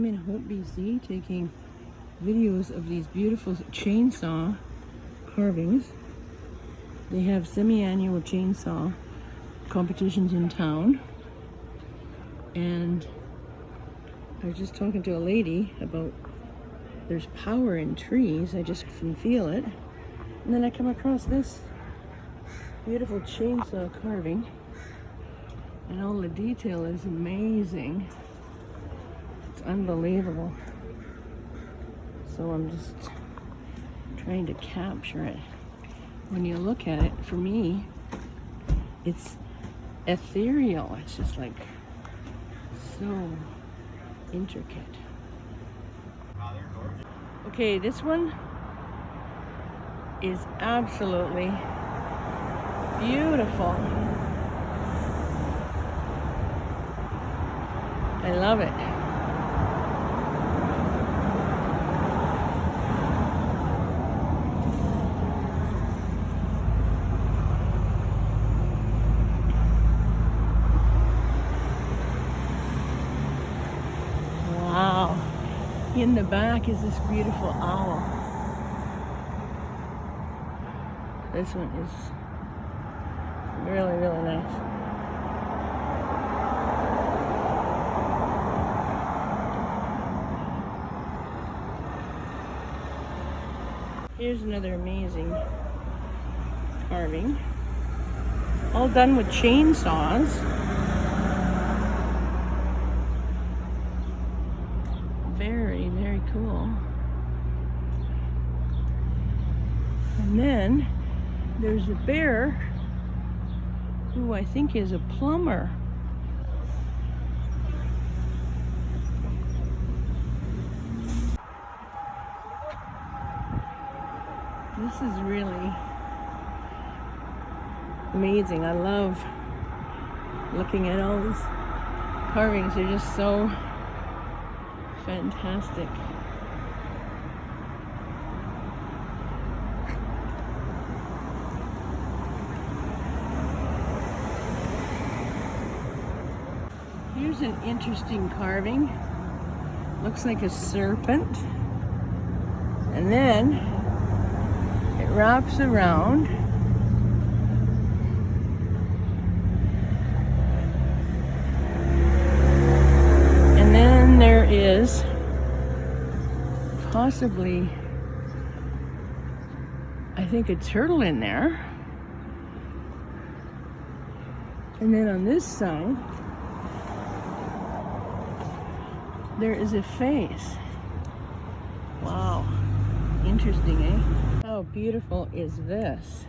I'm in Hope, BC, taking videos of these beautiful chainsaw carvings. They have semi-annual chainsaw competitions in town. And I was just talking to a lady about there's power in trees. I just can feel it. And then I come across this beautiful chainsaw carving. And all the detail is amazing. It's unbelievable. So I'm just trying to capture it. When you look at it, for me, it's ethereal. It's just like so intricate. Okay, this one is absolutely beautiful. I love it. Wow. In the back is this beautiful owl. This one is really, really nice. Here's another amazing carving. All done with chainsaws. Very, very cool. And then there's a bear who I think is a plumber. This is really amazing. I love looking at all these carvings. They're just so fantastic. Here's an interesting carving. Looks like a serpent. And then it wraps around. And then there is possibly, I think, a turtle in there. And then on this side, there is a face. Wow. Interesting, eh? How beautiful is this?